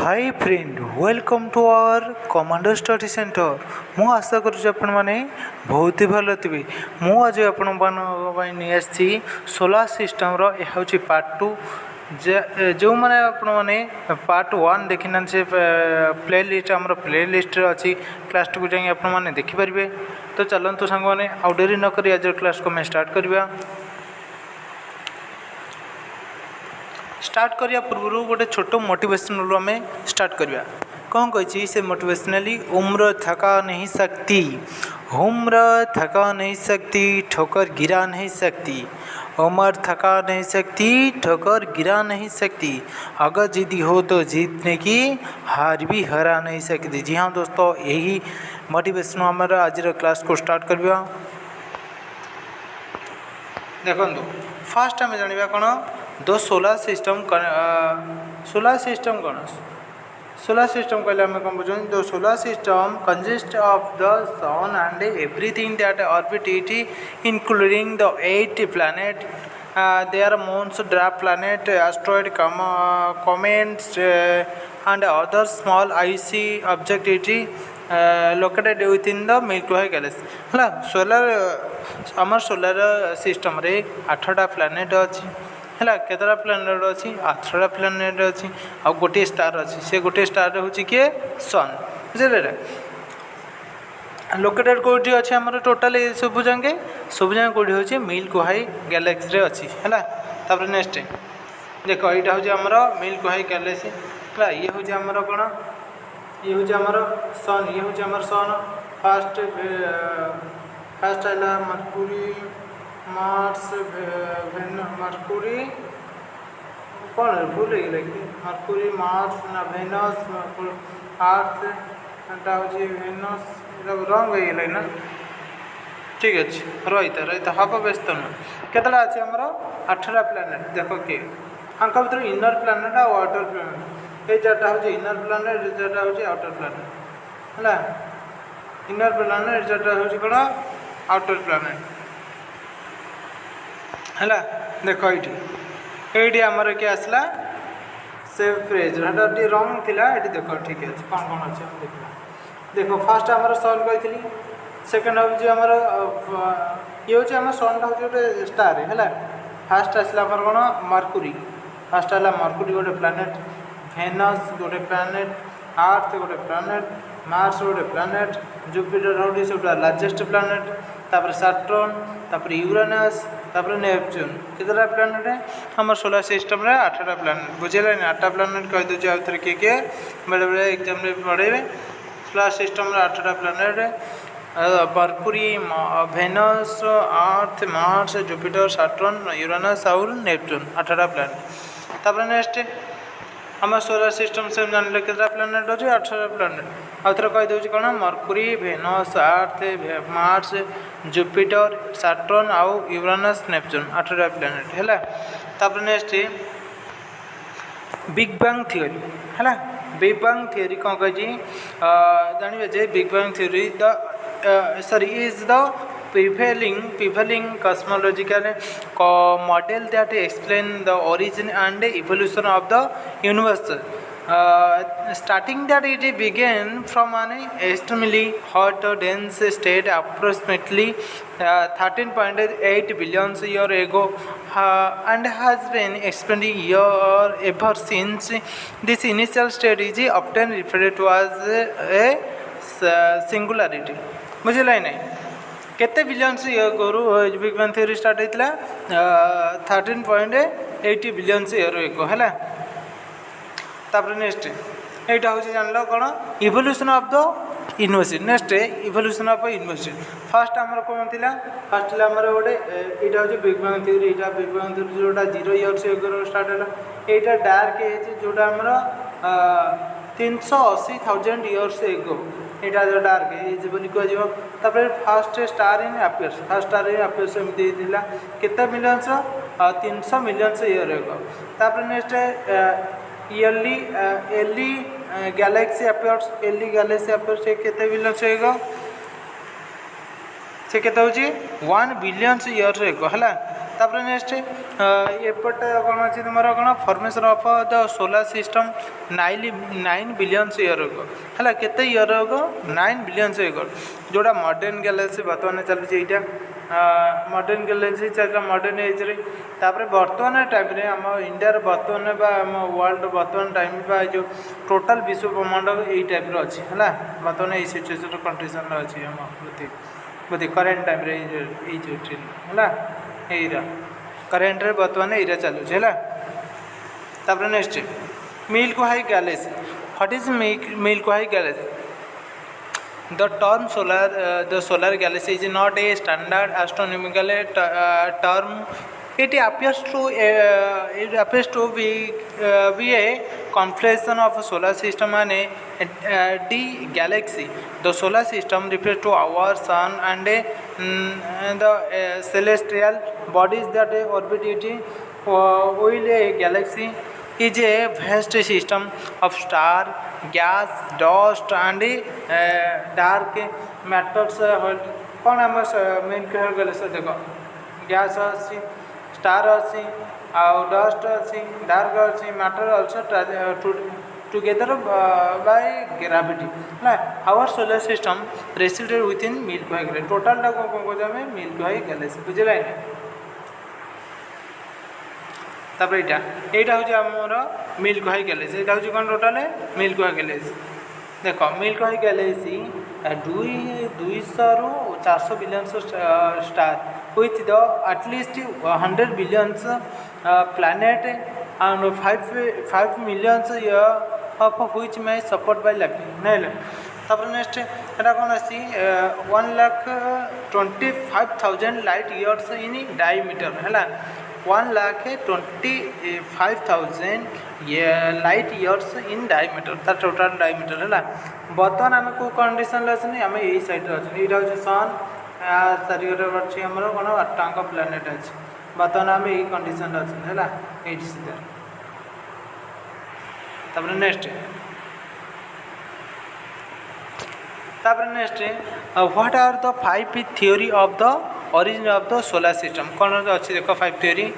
Hi friend welcome to our commando study centre. मु आशा करुँच आपण मैंने बहुत ही भल थे। मुझे आपण नहीं आसी सोलार सिस्टम रहा पार्ट 2 जो मैंने आपण मैंने पार्ट 1 देखी ना से प्ले लिस्ट आम प्ले लिस्ट अच्छी क्लास 2 को जाए आपने देखिपारे। तो चलतु सांग मैंने आउ डेरी नक आज क्लास को मैं स्टार्ट करवा। स्टार्ट करिया पूर्व गोटे छोट मोटिवेशनल आम स्टार्ट करवा। कौन कही से मोटिवेशनली उम्र थका नहीं सकती, उम्र थका नहीं सकती, ठोकर गिरा नहीं सकती, उम्र थका नहीं सकती, ठोकर गिरा नहीं सकती, अगर जिद्दी हो तो जीतने की हार भी हरा नहीं सकती। जी हाँ दोस्तों, यही मोटिवेशन आम आज क्लास को स्टार्ट करवा। देखो फास्ट आम जाना कौन द सोलार सिस्टम कौन सोलार सिस्टम कहले आम कौन बुझे the solar system consist of the sun and everything that orbit it including the 8 planet their moons dwarf planet asteroid comets and other small icy object it located within the Milky Way galaxy। है solar आम solar system रे 8टा planet अच्छी है। केतटा planet अच्छी 8टा planet अच्छी आ गोटे star अच्छी। से गोटे स्टार हूँ किए सन बुझे लोकेटेड कौटी अच्छे आम टोटाल सब जाए कौटी हूँ मिल्की वे गैलेक्सी अच्छी है। नेक्स्ट देख यहाँ हूँ आमर मिल्की वे गैलेक्सी है। ये हूँ आमर कौन ये हूँ आमर सन ये हूँ आमर सन फास्ट फास्ट है मर्क्यूरी मार्स मर्क्यूरी कौन भूल गए कि मर्क्यूरी मार्स ना भेनस अर्थ एटा हूँ भेनस रंग हो गला ना। ठीक अच्छे रही हम व्यस्त नुह केतला अच्छे आमर 8टा प्लैनेट। देख किए आंक भर इनर प्लैनेट आ आउटर प्लैनेट ये 4टा हूँ इनर प्लैनेट ये 4टा हूँ आउटर प्लैनेट है। इनर प्लैनेट 4टा हूँ कौन आउटर प्लैनेट है। देख ये आमर किए आसला से फ्रेज रंग थिला ये देख ठीक है कौन कौन अच्छे देखा। देख फास्ट आमर सन कही सेकेंड हूँ आमर ये हूँ आम सन हूँ गोटे स्टार है। फास्ट आसला आमर कौन मर्क्यूरी फास्ट है मर्क्यूरी गोटे प्लैनेट, भेनस गोटे प्लैनेट, अर्थ गोटे प्लैनेट, मार्स गोटे प्लैनेट, जुपिटर हूँ सब लार्जेस्ट प्लैनेट, तापर सैटर्न, तापर यूरेनस, तापर नेपच्यून। केतटा प्लैनेट है आम सोलार सिस्टम रे 8टा प्लैनेट बुझेगा। 8टा प्लैनेट कही दूसरे आउ थे किए बेले बेले एग्जाम पढ़ेबे। सोलार सिस्टम रे 8टा planet mercury Venus Earth Mars Jupiter Saturn Uranus और नेपच्यून 8टा प्लैनेट। तापर नेक्स्ट आम सोलार सिस्टम से जान के प्लैनेट अच्छे 8टा प्लैनेट आउ थे कहीदे कौन Mercury Venus Earth Mars Jupiter Saturn आउ यूरेनस नेपच्यून 8टा प्लैनेट है। तापर नेक्स्ट बिग बैंग थ्योरी है। बिग बैंग थ्योरी कौन कही जानवे जे big bang theory the theory is the prevailing cosmological model that explain the origin and evolution of the universe, starting that it began from an extremely hot dense state approximately 13.8 billion years ago and has been expanding ever since. This initial state is often referred to as a singularity। मुझे line है केते billion से year करू big bang theory start होता 13.8 billion से year ago है। तापर next यहाँ हूँ जान लो कौन evolution of the universe. Next evolution of universe fast आमर कौन थी फास्ट आमर गोटे यहाँ हूँ बिग बैंग थ्योरी। यहाँ बिग बैंग थ्योरी जोटा 0 इयर्स एगो स्टार्ट है। यहाँ डार्क एज जोटा आमर 380,000 इयर्स एगो यहाँ जो डार्क एज बोली कह। First star in appears first star in appears एमती केते मिलियंस 300 मिलियंस ईयर एगो। तापर next early early galaxy appears early galaxy appears केते मिलियंस एगो से केते होची 1 बिलियंस ईयर एगो है। तापर नेक्स्ट एपट कौन अच्छी तुम कौन formation of the solar system 9 billions year ago है केते ईयर अगो 9 बिलियंस ईयर जोड़ा मॉडर्न गैलेक्सी बर्तमान चलुचे यहाँ मॉडर्न गैलेक्सी चलता मॉडर्न एज रे तापर बर्तमान टाइम रे आम इंडिया बर्तमान बा आम वर्ल्ड बर्तमान टाइम बा जो टोटल विश्व ब्रह्मांड यही टाइप अच्छी है बर्तमान ये सिचुएशन कंडीशन अच्छी आम बोधे करेन्ट टाइम रे है यहीरा करेन्ट रे बर्तमान यहीरा चलुचे है तापर next milky Way Galaxy what is milky Way Galaxy The term the solar galaxy is not a standard astronomical term. It appears to be a conflation of solar system and the galaxy. The solar system refers to our sun and the celestial bodies that orbit it. While a galaxy is a vast system of stars, gas, dust and dark matters. कौन आम main कह गले से देख gas अच्छी star अच्छी आउ dust अच्छी डार्क अच्छी matter also together by gravity है our solar system resided within Milky Way galaxy total टा कौन कौन आम मिल्की वे गैलेक्सी बुझे तापर यहाँ हूँ आमर मिल्की वे गैलेक्सी यहाँ हूँ कौन टोटाल मिल्की वे गैलेक्सी देख मिल्की वे गैलेक्सी 200 ରୁ 400 billions star with the at least 100 billions planet and 5 millions of which may support bye life नहीं तापर नेक्स्ट एटा कौन आसी 1,25,000 लाइट ईयर्स इन डायमीटर है 1,25,000 लाइट ईयर्स इन डायमीटर तार total diameter है बर्तमान आम कौ कंडीशन अच्छे आम यही साइड अच्छे यहाँ हूँ सन चारिगटे अच्छी आम कौन 8टा प्लानेट अच्छे बर्तमान आम यही कंडीशन अच्छे है ये सीधा तापर next what are the 5 theory of the origin of the solar system कौन अच्छी देख 5 theory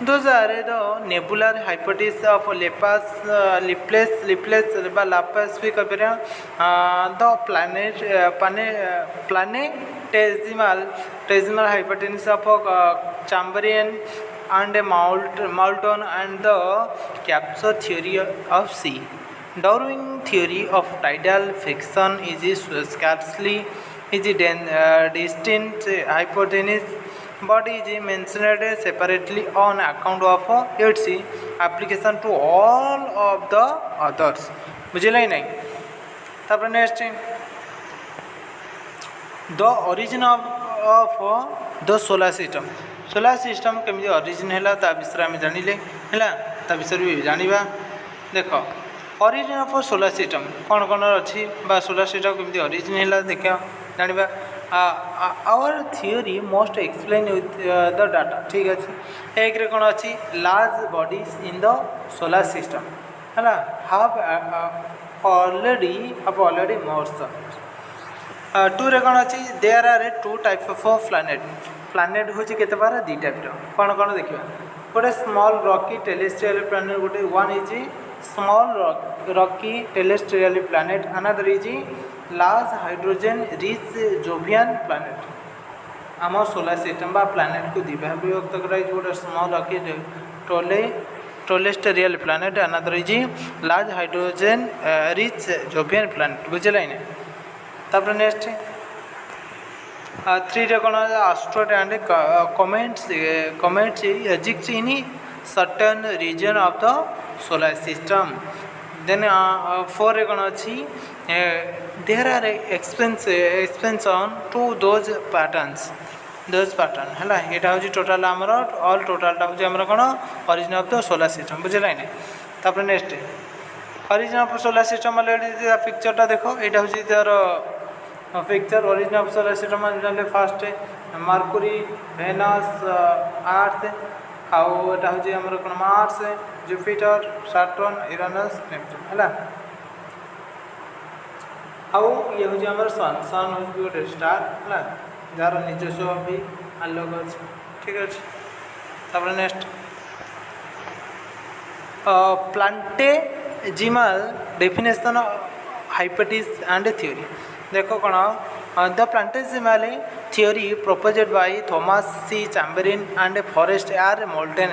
those are the nebular hypothesis of Laplace भी कह the planetesimal hypothesis of Chamberian and Moulton and the capsule theory of sea. Darwin theory of tidal friction is scarcely is a distinct hypothesis but is mentioned separately on account of its application to all of the others बुझे नहीं तापर next the origin of the solar system केमी origin है विषय आम जानिले है विषय भी जाना देख ओरिजिन ऑफ सोलर सिस्टम कौन कौन अच्छी सोलर सिस्टम केमी ओरिजिन है देखा जाना our theory most explain with the data ठीक अच्छे एक कौन अच्छी large bodies in the solar system है हाव ऑलरेडी मोर्स 2 रे कौन अच्छी there are 2 type of planet हूँ के बार 2 टाइप कौन कौन देखा गोटे स्मॉल रॉकी टेरेस्ट्रियल प्लानेट गोटे one is small rocky terrestrial planet another is large hydrogen rich Jovian planet आम सोलर सिस्टम बा प्लानेट को दिव्या विभक्त कराई गोटे small rocky terrestrial planet another is large hydrogen rich Jovian planet बुझे तापर next 3 रे कौन asteroid and comets exist in certain region of the solar system then 4 रे कौन अच्छी there are expansion to those pattern है यहाँ हूँ टोटाल आमर ऑल टोटालटा हूँ आमर कौन origin of the solar system बुझे तापर next origin of solar system पिक्चरटा देख यहाँ हूँ तार picture origin of solar system first Mercury Venus Earth आउ यहाँ हूँ आमर कौन Mars Jupiter Saturn Uranus Neptune है आउ ये हूँ आमर सन हूँ गोटे स्टार है जार निजस्व भी आलोक अच्छे ठीक ठीक अच्छे तापर next planetesimal definition hypothesis and theory देखो कौन the planetesimal theory proposed by Thomas C. Chamberlain and Forrest R. Moulton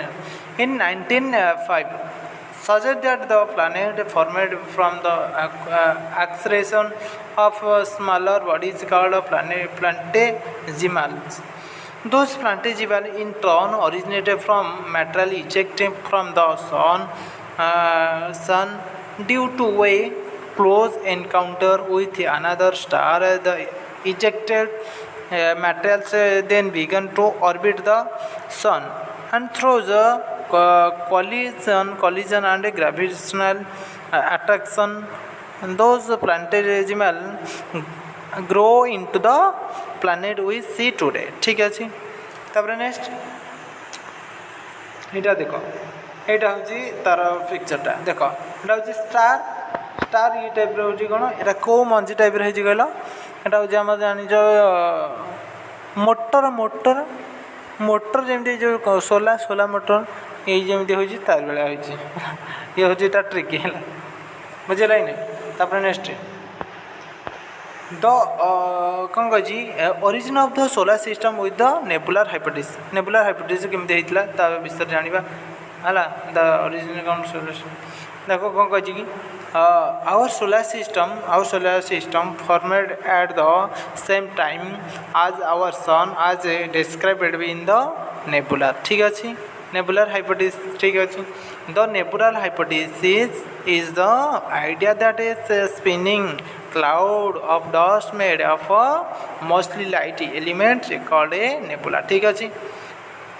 in 1905 suggests that the planet formed from the accretion of smaller bodies called planetesimals. Those planetesimals in turn originated from material ejected from the sun due to a close encounter with another star. The ejected materials then began to orbit the sun, and through the collision and gravitational attraction, those planetesimals grow into the planet we see today. ठीक है तापर next यहाँ देख यहाँ हूँ तार पिक्चरटा देख यहाँ हूँ स्टार स्टार ये टाइप हूँ कौन यहाँ कौ मंजी टाइप हो कहल यहाँ हूँ आम जान मोटर मोटर मोटर जमी जो सोला सोला मोटर ये जमी हूँ तार भाया हो ये हूँ तार ट्रिक है बुझे तापर नेक्स्ट द कौन कही origin of the solar system with the nebular hypothesis केमती होता विषय जाना है द ओरिजिन कौन सोलर सिस्टम देखो कौन कही कि our solar system formed at the same time as our sun as described in the nebular ठीक अच्छे नेबुलर हाइपोथेसिस ठीक अच्छे the nebular hypothesis is the idea that is spinning cloud of dust made of mostly light elements called a nebula ठीक अच्छे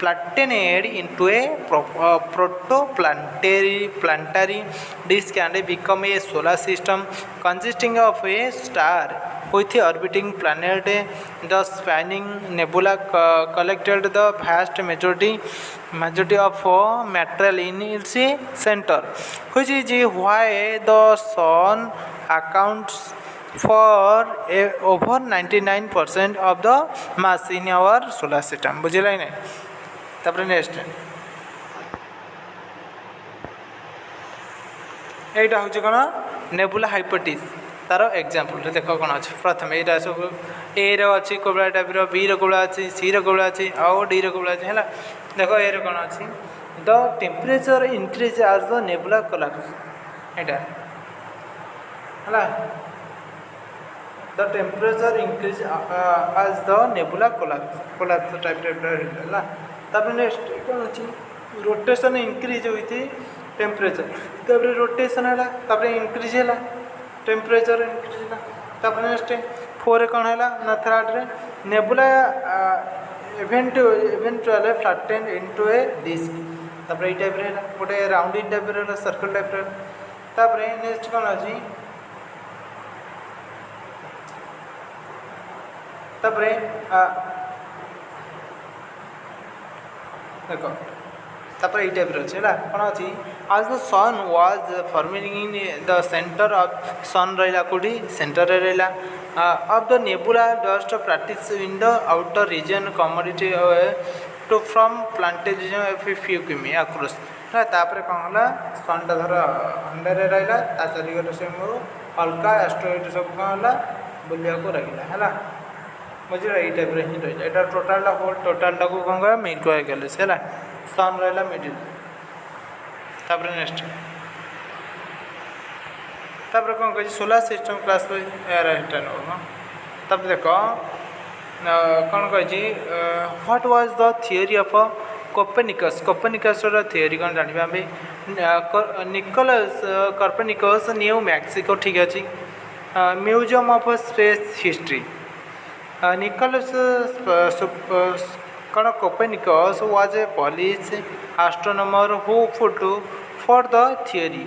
planted into a protoplanetary disk and become a solar system consisting of a star with orbiting planet. The spanning nebula collected the vast majority of material in its center, which is why the sun accounts for over 99% of the mass in our solar system. बुझे नहीं तापर next यहाँ हूँ कौन nebula hypothesis तार example देख कौन अच्छे प्रथम यहाँ सब ए अच्छी कोबला टाइप बी रोबला अच्छी सी रोबला अच्छी आउ डी रोबला अच्छी है देख ए कौन अच्छी द टेम्परेचर इंक्रीज आज द नेबुला कोलैप्स यहाँ है द टेम्परेचर इंक्रीज आज द नेबुला कोलैप्स टाइप है तापर नेक्स्ट कौन अच्छी रोटेशन इंक्रीज होती टेम्परेचर तापर रोटेशन है इंक्रीज है टेम्परेचर इंक्रीज है तापर नेक्स्ट 4 कौन है ना थर्ड रे नेबुला इवेंचुअली फ्लैटेन इनटू ए डिस्क तापर ये टाइप रे गोटे राउंडिंग टाइप रे सर्कल टाइप रे तापर नेक्स्ट कौन अच्छी तापर देख तापर ये टाइप अच्छे कौन अच्छी आज the sun was forming in the centre of sun रहा कौटी सेंटर रहा of the nebula dust practice in the outer region commodity to from planetesimal few km across तापर कौन है सनटा धर अंडर रहा चारिगट से मोर हल्का एस्ट्रॉइड सब कौन है बुलिया को रहा है बुझे ये टाइप हिं रही है टोटाल होल टोटालटा को कौन कह मिड गैलेक्सी है सन रहा मिडिल तापर नेक्स्ट तापर कौन कह सोलर सिस्टम क्लास यार तब देख कौन कही what was the theory of Copernicus theory कौन जाना निकोलस कोपेनिकस न्यू मैक्सिको ठीक अच्छे museum of space history Nicholas Copernicus was a Polish astronomer who put forth the theory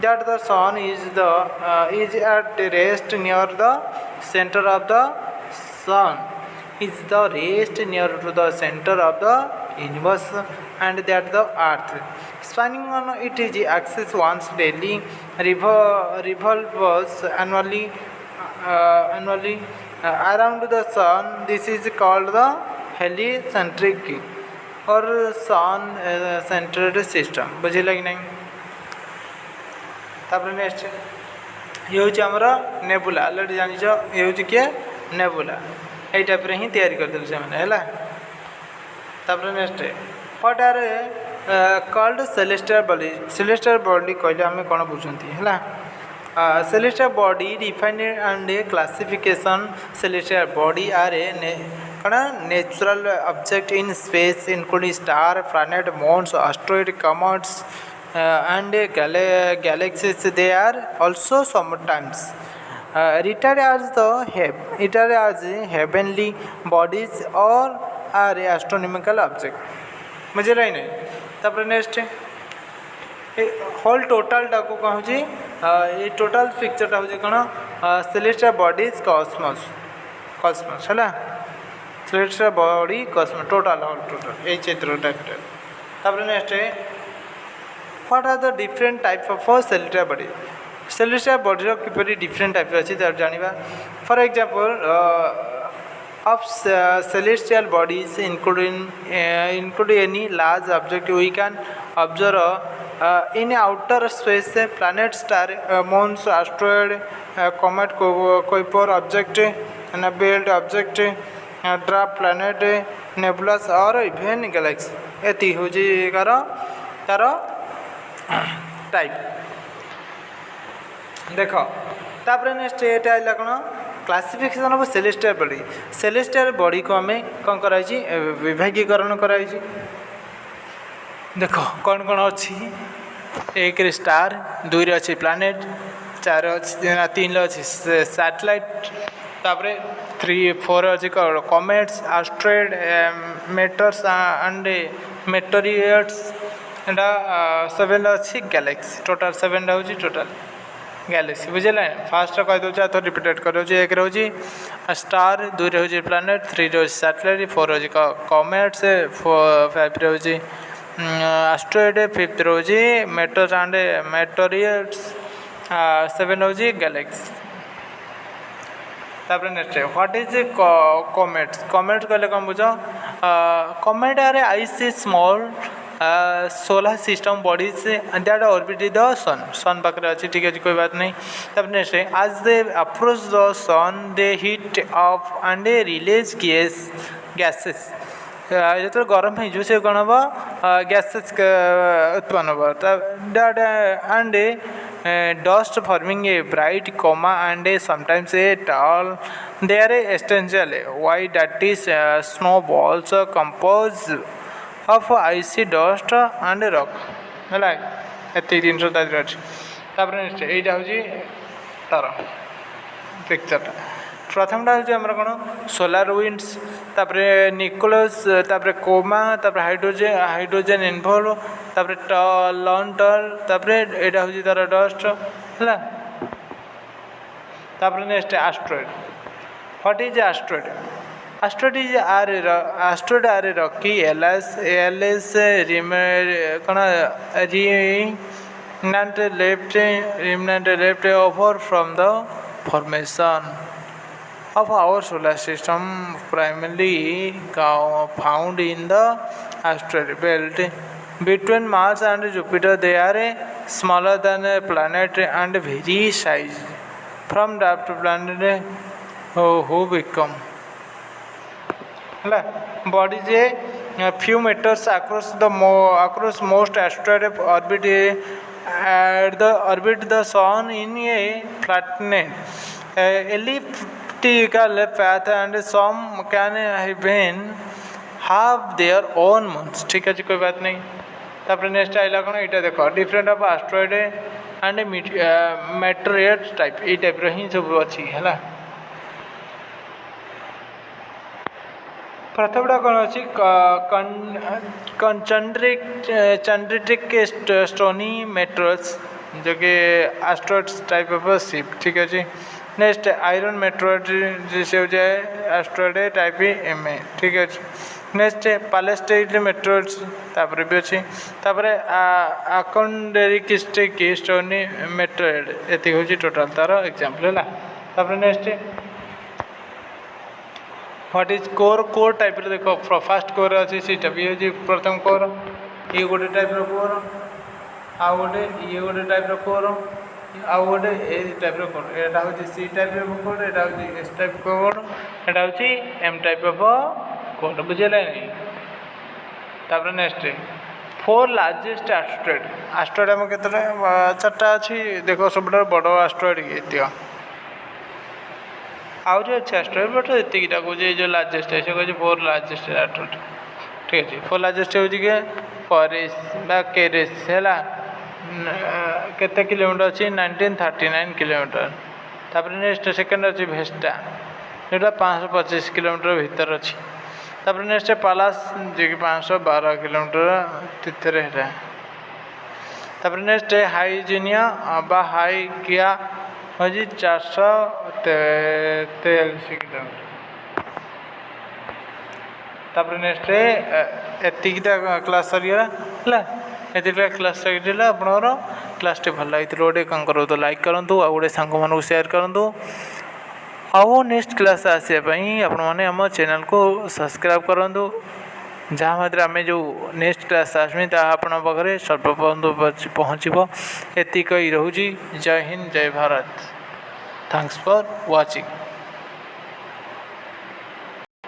that the sun is at rest near the center of the sun is the rest near to the center of the universe and that the earth spanning on its axis once daily revolves annually around the sun. This is called the heliocentric और सन सेंट्रेड system बुझिल कि नहीं। तापर next ये हूँ आमर nebula already जान ये हूँ किए नेबुला यही टाइप ही तैयारी करते से तापर next what are called celestial body. Celestial body कहले आम कौन बुझुंती है celestial body defined and classification. Celestial body are a कौन natural object in space including star planet moons asteroid comets and galaxies. They are also sometimes regarded as heavenly bodies or are astronomical object। मुझे रही नहीं तापर next whole total टाको कहूँ ये total पिक्चरटा हूँ कौन सेलेस्टियल बॉडीज कॉस्मोस कॉस्मोस है celestial body cosmos total whole total ये चित्र टाइप। तापर next what are the different types of celestial body. Celestial body किपरि डिफरेंट टाइप अच्छी जाना। For example of celestial bodies include any large object we can observe in outer space, planet, star, moons, asteroid, comet, Kuiper object, nebulae object, dwarf planet, nebulas or even galaxy। एति हूँ तार type देख। तापर next ये आइला कौन classification of celestial body. Celestial body को आम कौन कराई विभागीकरण कराई देख कौन कौन अच्छी एक स्टार दुई रे अच्छी प्लैनेट चार अच्छी तीन अच्छी सैटेलाइट तापर 3 4 अच्छी comets asteroid meteors and meteorites and 7 अच्छी गैलेक्सी टोटाल 7 हूँ टोटाल गैलेक्सी बुझे। फास्ट कह दूसरे तो रिपीटेड कर एक रोजी स्टार दुई रे प्लैनेट 3 रे सैटेलाइट 4 रे कॉमेट्स 5 रे एस्टेरॉइड 5 रे मेटर्स एंड मेटेरियट्स 7 रे गैलेक्सी। तापर next what is comets. Comets कहले कौन बुझ comet are icy small solar system bodies that orbit the sun. Sun पाखे अच्छी ठीक है कोई बात नहीं। तब next as they approach the sun they heat up and release gases. जो गरम हो से कौन हम गैसेस उत्पन्न हम and dust forming a bright coma and sometimes a tail they are essential why that is snowballs compose of icy dust and rock है एत जिन अच्छी। नेक्स्ट यहाँ हूँ तार पिक्चरटा प्रथमटा हूँ आम कौन सोलार विंड्स तापर निकोलस तापर कोमा तापर हाइड्रोजेन इनवॉल्व तापर लॉन्टल तापर यहाँ हूँ तार डस्ट है। तापर next asteroid. What is asteroid. Asteroid are rocky ALS कौन remnant left over from the formation of our solar system, primarily found in the asteroid belt between Mars and Jupiter. They are smaller than a planet and very size from that planet who become bodies a few meters across most asteroid orbit orbit the sun in a flattened elliptical path and some can even have their own moons। ठीक है कोई बात नहीं। तापर next आइला कौन यहाँ देख different of asteroid and meteorite type ये टाइप ही सब अच्छी है। प्रथमटा कौन अच्छी चंद्रिटिक स्टोनी मेट्रोस जो कि एस्टेरॉइड्स टाइप ऑफ शिप। ठीक अच्छे। नेक्स्ट आयरन मेट्रोइड जिसे हो जाए एस्टेरॉइड टाइप एम ए। ठीक अच्छे। नेक्स्ट पैलेस्टाइन मेट्रोइड्स तापर भी अच्छी। तापर आकंडेरिक स्टोनी मेट्रोइड ये हूँ टोटाल तार एग्जाम्पल है। तापर next what is core core type देख फास्ट कोर अच्छी सीटा ये हूँ प्रथम कोर ये गोटे टाइप कोर आउ गोटे ये गोटे टाइप कोर आउ गोटे ए टाइप कोड एटा हूँ सी टाइप कोड एटा हूँ एस टाइप कोड एटा हूँ एम टाइप ऑफ कोड बुझेगा नहीं तापर नेक्स्ट 4 लार्जेस्ट एस्ट्रॉइड एस्ट्रॉइड आम के चार्टा अच्छी देख सब बड़ एस्ट्रॉइड ये आउ जो अच्छे एस्ट्रॉइड बट एतिकटा कहे जो लार्जेस्ट है से कहे 4 लार्जेस्ट एस्ट्रॉइड ठीक अच्छे 4 लार्जेस्ट हूँ कि परिस केरेस है केते किलोमीटर अच्छी 1939 किलोमीटर तापर नेक्स्ट सेकेंड अच्छी भेस्टा जोटा 525 किलोमीटर भीतर अच्छी तापर नेक्स्ट पालास जो कि 512 किलोमीटर तीर्थर है तापर नेक्स्ट हाइजीनिया बा हाई किया हूँ 443 किलोमीटर तापर नेक्स्ट एतिकटा क्लास सरीगला है क्लास सरीगला आपणर क्लास भल लगी गोटे कौन करूँ तो लाइक करूँ आ गोटे सांग मानू सेयार करूँ आउ नेक्स्ट क्लास आसापी आपने आम चैनल को सब्सक्राइब करूँ जहाँ मात्रा आम जो नेक्स्ट क्लास आसमी आपण पाखे सर्वप्रथम पहुँचब एतिक ही रोची जय हिंद जय भारत थैंक्स फॉर वाचिंग।